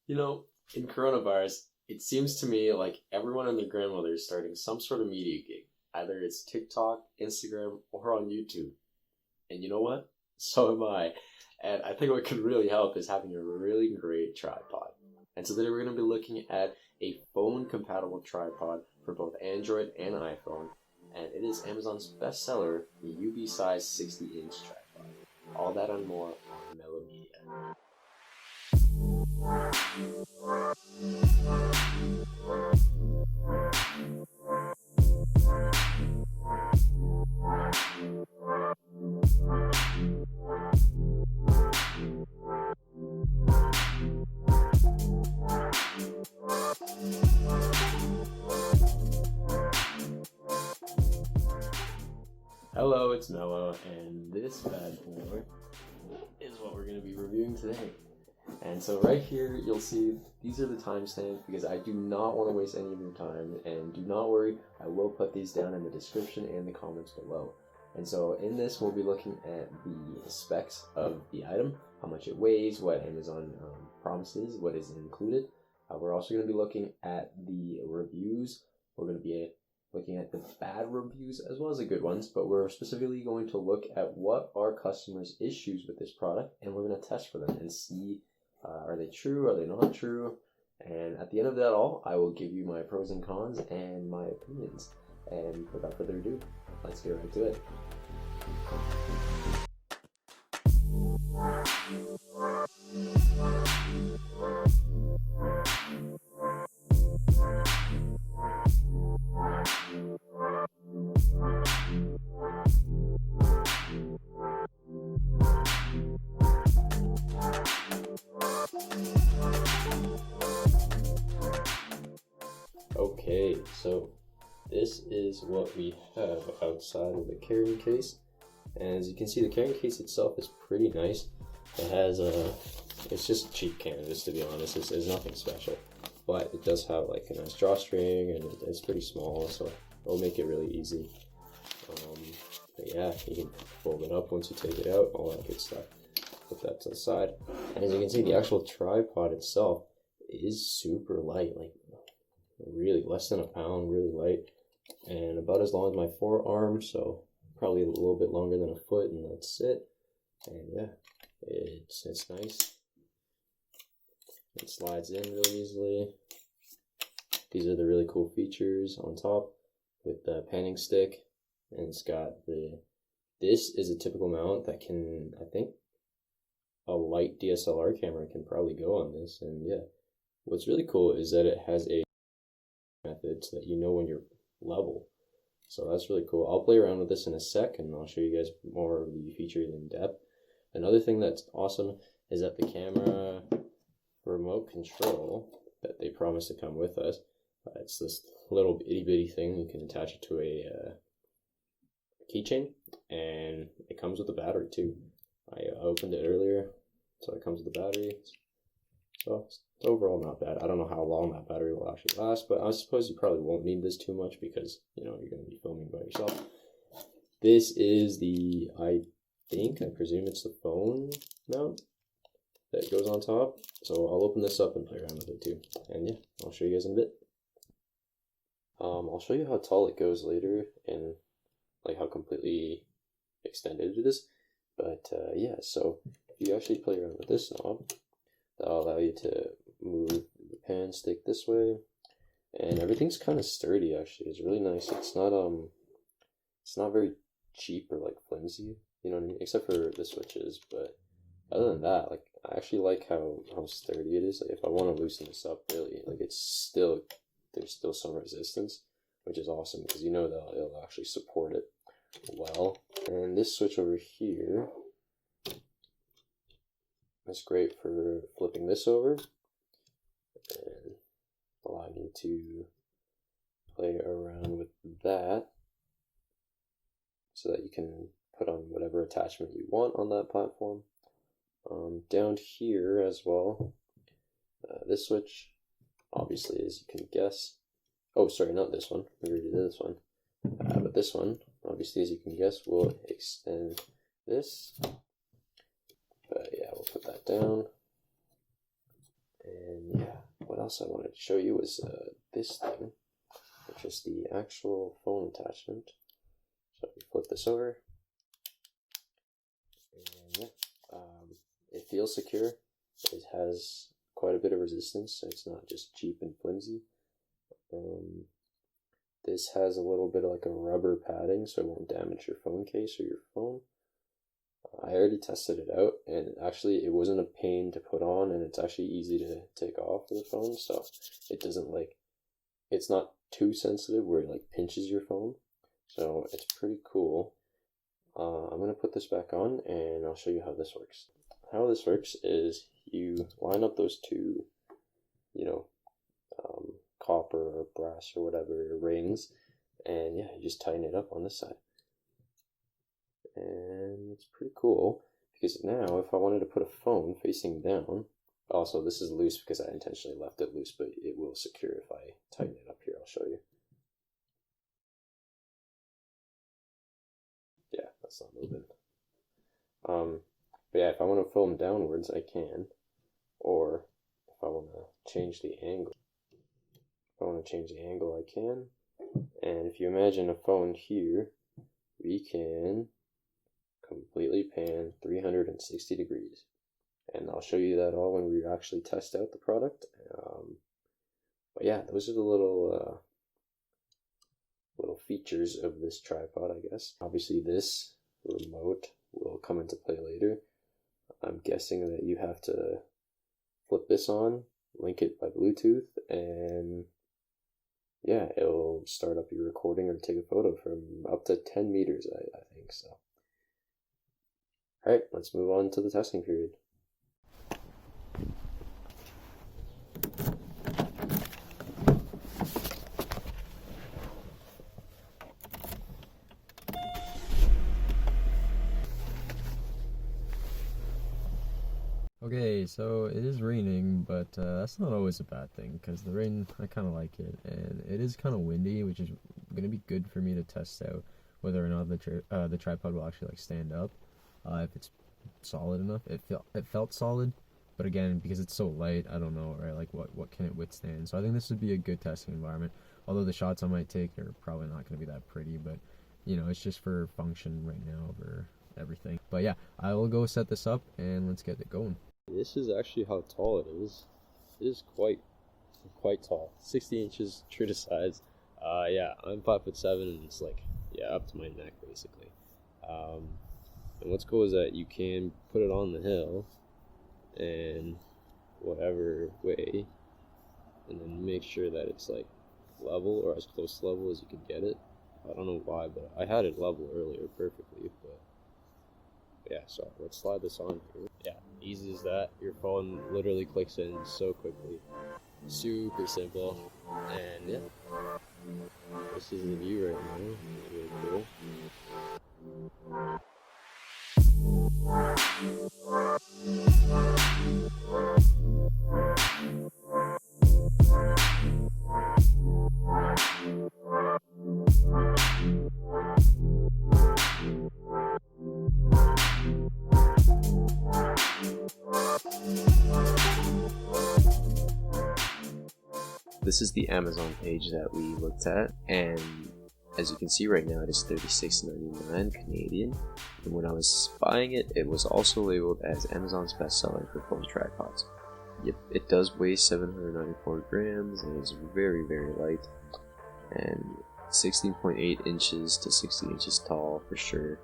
You know, in coronavirus, it seems to me like everyone and their grandmother is starting some sort of media gig. Either it's TikTok, Instagram, or on YouTube. And you know what? So am I. And I think what could really help is having a really great tripod. And so today we're going to be looking at a phone-compatible tripod for both Android and iPhone. And it is Amazon's bestseller, the UB-size 60-inch tripod. All that and more on Mello Media. Hello, it's Mello, and this bad boy is what we're going to be reviewing today. And so right here, you'll see these are the timestamps because I do not want to waste any of your time, and do not worry, I will put these down in the description and the comments below. And so in this, we'll be looking at the specs of the item, how much it weighs, what Amazon promises, what is included. We're also going to be looking at the reviews. We're going to be looking at the bad reviews as well as the good ones, but we're specifically going to look at what are customers' issues with this product, and we're going to test for them and see are they true, are they not true, and at the end of that all, I will give you my pros and cons and my opinions. And without further ado, let's get right to it. Okay, so this is what we have outside of the carrying case. And as you can see, the carrying case itself is pretty nice. It has it's just cheap canvas, to be honest. It's nothing special, but it does have like a nice drawstring, and it's pretty small, so it'll make it really easy. But yeah, you can fold it up once you take it out, all that good stuff. Put that to the side. And as you can see, the actual tripod itself is super light, like really less than a pound, really light, and about as long as my forearm, so probably a little bit longer than a foot, and that's it. And yeah, it's nice. It slides in really easily. These are the really cool features on top with the panning stick, and it's got this is a typical mount that can, I think a light DSLR camera can probably go on this. And yeah, what's really cool is that it has a method so that you know when you're level. So that's really cool. I'll play around with this in a sec, and I'll show you guys more of the features in depth. Another thing that's awesome is that the camera remote control that they promise to come with us, it's this little itty bitty thing. You can attach it to a keychain, and it comes with a battery too. I opened it earlier, so it comes with the battery. So it's overall not bad. I don't know how long that battery will actually last, but I suppose you probably won't need this too much because, you know, you're going to be filming by yourself. This is the, I presume it's the phone mount that goes on top. So I'll open this up and play around with it too. And yeah, I'll show you guys in a bit. I'll show you how tall it goes later and like how completely extended it is. But yeah, so if you actually play around with this knob, that'll allow you to move the pan stick this way, and everything's kind of sturdy. Actually, it's really nice. It's not very cheap or like flimsy, you know what I mean, except for the switches. But other than that, like, I actually like how sturdy it is. Like, if I want to loosen this up, really, like, there's still some resistance, which is awesome because you know that it'll actually support it well. And this switch over here, that's great for flipping this over and allowing you to play around with that so that you can put on whatever attachment you want on that platform. Down here as well, this switch, obviously, as you can guess, oh sorry, not this one, we already did this one, but this one, obviously, as you can guess, will extend this. But yeah, we'll put that down, and yeah, else I wanted to show you was this thing, which is the actual phone attachment. So we flip this over, and yeah, it feels secure. It has quite a bit of resistance, so it's not just cheap and flimsy. This has a little bit of like a rubber padding, so it won't damage your phone case or your phone. I already tested it out, and actually it wasn't a pain to put on, and it's actually easy to take off the phone, so it doesn't it's not too sensitive where it like pinches your phone, so it's pretty cool. I'm going to put this back on, and I'll show you how this works. How this works is you line up those two, copper or brass or whatever rings, and yeah, you just tighten it up on this side. And it's pretty cool because now if I wanted to put a phone facing down, also this is loose because I intentionally left it loose, but it will secure if I tighten it up here. I'll show you. Yeah, that's not moving. But yeah, if I want to film downwards, I can, or if I want to change the angle, I can. And if you imagine a phone here, we can completely pan 360 degrees, and I'll show you that all when we actually test out the product. But yeah, those are the little features of this tripod, I guess. Obviously this remote will come into play later. I'm guessing that you have to flip this on, link it by Bluetooth, and yeah, it'll start up your recording or take a photo from up to 10 meters, I think so. Alright, let's move on to the testing period. Okay, so it is raining, but that's not always a bad thing, because the rain, I kind of like it, and it is kind of windy, which is going to be good for me to test out whether or not the tripod will actually stand up, if it's solid enough. It felt solid, but again, because it's so light, I don't know, right, like what can it withstand. So I think this would be a good testing environment, although the shots I might take are probably not going to be that pretty, but it's just for function right now over everything. But yeah, I will go set this up and let's get it going. This is actually how tall it is. It is quite tall. 60 inches true to size. Yeah, I'm 5'7", and it's up to my neck basically. And what's cool is that you can put it on the hill and whatever way, and then make sure that it's level or as close to level as you can get it. I don't know why, but I had it level earlier perfectly, but yeah, so let's slide this on here. Yeah, easy as that. Your phone literally clicks in so quickly. Super simple. And yeah, this is the view right now. It's really cool. This is the Amazon page that we looked at, and as you can see right now, it is $36.99 Canadian. And when I was buying it, it was also labeled as Amazon's bestseller for phone tripods. Yep, it does weigh 794 grams, and is very, very light, and 16.8 inches to 60 inches tall for sure.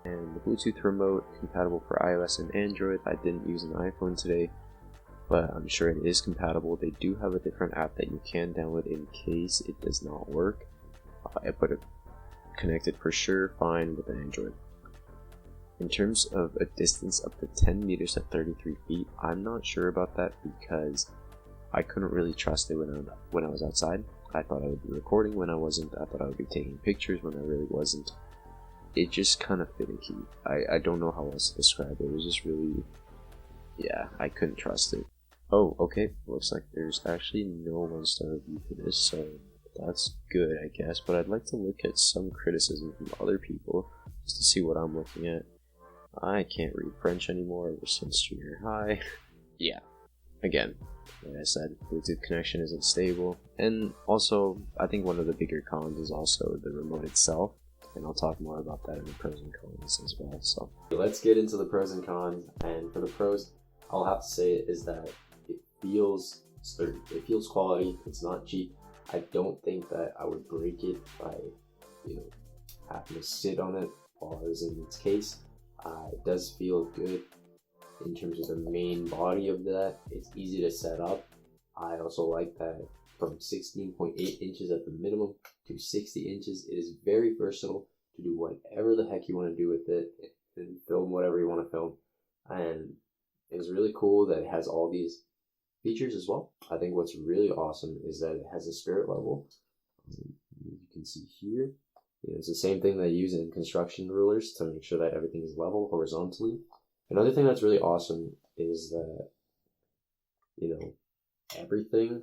And the Bluetooth remote, compatible for iOS and Android. I didn't use an iPhone today, but I'm sure it is compatible. They do have a different app that you can download in case it does not work. I put it connected for sure fine with an Android. In terms of a distance up to 10 meters at 33 feet, I'm not sure about that because I couldn't really trust it when I was outside. I thought I would be recording when I wasn't. I thought I would be taking pictures when I really wasn't. It just kind of finicky. I don't know how else to describe it. It was just really, yeah, I couldn't trust it. Oh, okay, looks like there's actually no 1-star review for this, so that's good, I guess, but I'd like to look at some criticism from other people, just to see what I'm looking at. I can't read French anymore ever since junior high. Yeah, again, like I said, Bluetooth connection isn't stable, and also I think one of the bigger cons is also the remote itself, and I'll talk more about that in the pros and cons as well. So let's get into the pros and cons. And for the pros, I'll have to say is that it feels sturdy. It feels quality. It's not cheap. I don't think that I would break it by, having to sit on it while I was in its case. It does feel good in terms of the main body of that. It's easy to set up. I also like that from 16.8 inches at the minimum to 60 inches, it is very versatile to do whatever the heck you want to do with it and film whatever you want to film. And it's really cool that it has all these features as well. I think what's really awesome is that it has a spirit level. You can see here, it's the same thing they use in construction rulers to make sure that everything is level horizontally. Another thing that's really awesome is that, everything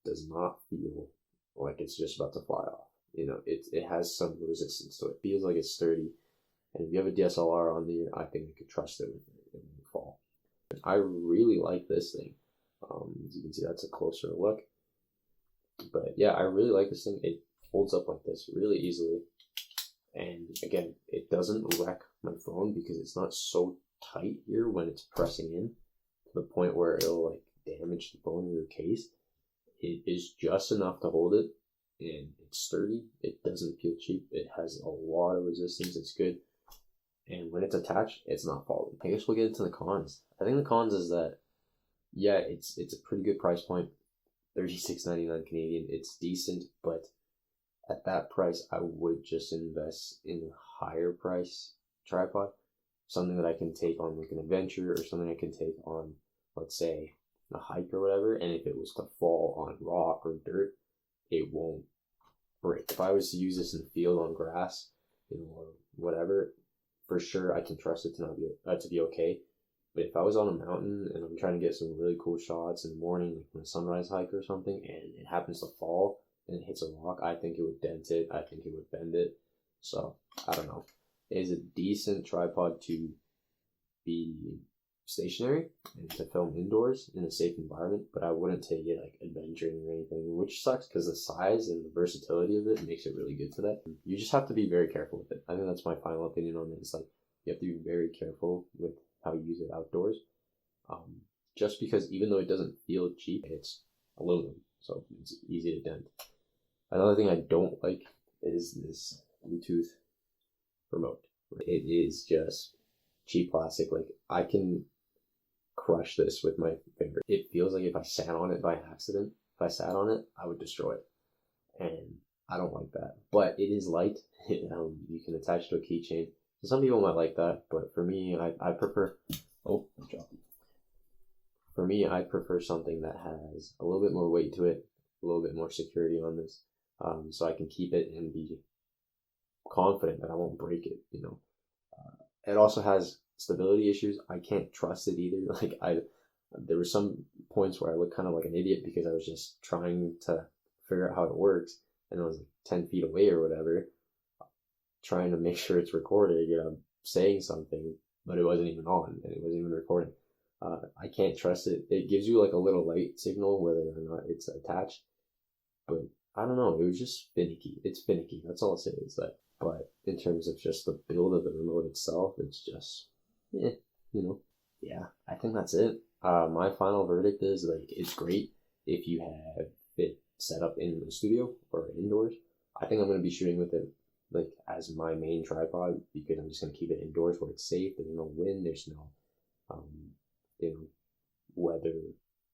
does not feel like it's just about to fly off. It has some resistance to it. It feels like it's sturdy. And if you have a DSLR on there, I think you could trust it. It won't fall. I really like this thing. As you can see, that's a closer look. But yeah, I really like this thing. It folds up like this really easily. And again, it doesn't wreck my phone because it's not so tight here when it's pressing in to the point where it'll damage the bone of your case. It is just enough to hold it, and it's sturdy. It doesn't feel cheap. It has a lot of resistance. It's good. And when it's attached, it's not falling. I guess we'll get into the cons. I think the cons is that, yeah, it's a pretty good price point. $36.99 Canadian. It's decent, but at that price, I would just invest in a higher price tripod. Something that I can take on an adventure, or something I can take on, let's say, a hike or whatever. And if it was to fall on rock or dirt, it won't break. If I was to use this in the field on grass, or whatever, for sure I can trust it to be okay. But if I was on a mountain and I'm trying to get some really cool shots in the morning, like on a sunrise hike or something, and it happens to fall and it hits a rock, I think it would dent it. I think it would bend it. So I don't know. It is a decent tripod to be stationary and to film indoors in a safe environment, but I wouldn't take it adventuring or anything, which sucks because the size and the versatility of it makes it really good for that. You just have to be very careful with it. I think that's my final opinion on it. It's you have to be very careful with how you use it outdoors. Just because even though it doesn't feel cheap, it's aluminum, so it's easy to dent. Another thing I don't like is this Bluetooth remote. It is just cheap plastic. I can crush this with my finger. It feels like if I sat on it by accident, I would destroy it. And I don't like that. But it is light. You can attach it to a keychain. So some people might like that, but for me, I prefer... Oh, I dropped it. For me, I prefer something that has a little bit more weight to it, a little bit more security on this, so I can keep it and be confident that I won't break it, It also has stability issues. I can't trust it either. There were some points where I looked kind of like an idiot because I was just trying to figure out how it works, and I was 10 feet away or whatever, trying to make sure it's recorded, saying something, but it wasn't even on, and it wasn't even recording. I can't trust it. It gives you a little light signal whether or not it's attached, but I don't know. It was just finicky. It's finicky. That's all I'll say is that. But in terms of just the build of the remote itself, it's just, yeah, I think that's it. My final verdict is it's great if you have it set up in the studio or indoors. I think I'm going to be shooting with it as my main tripod because I'm just going to keep it indoors where it's safe. There's no wind. There's no, weather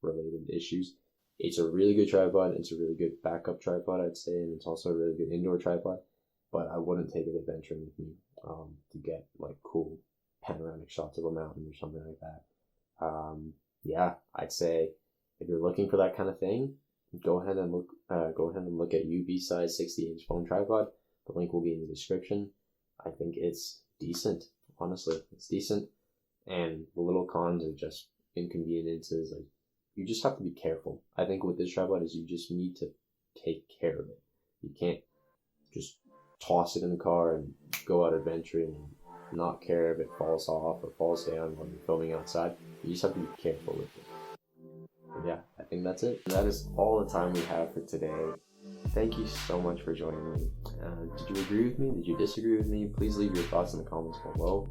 related issues. It's a really good tripod. It's a really good backup tripod, I'd say, and it's also a really good indoor tripod. But I wouldn't take it adventuring with me to get cool panoramic shots of a mountain or something like that. Yeah, I'd say if you're looking for that kind of thing, go ahead and look at UV size 60-inch phone tripod. The link will be in the description. I think it's decent. Honestly, it's decent. And the little cons are just inconveniences. You just have to be careful. I think with this tripod is you just need to take care of it. You can't just toss it in the car and go out adventuring and not care if it falls off or falls down when you're filming outside. You just have to be careful with it. think that's it. That is all the time we have for today. Thank you so much for joining me. Did you agree with me? Did you disagree with me? Please leave your thoughts in the comments below.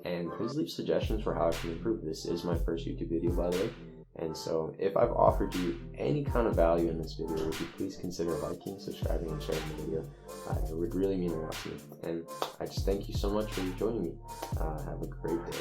And please leave suggestions for how I can improve. This is my first YouTube video, by the way. And so if I've offered you any kind of value in this video, would you please consider liking, subscribing, and sharing the video? It would really mean a lot to me. And I just thank you so much for joining me. Have a great day.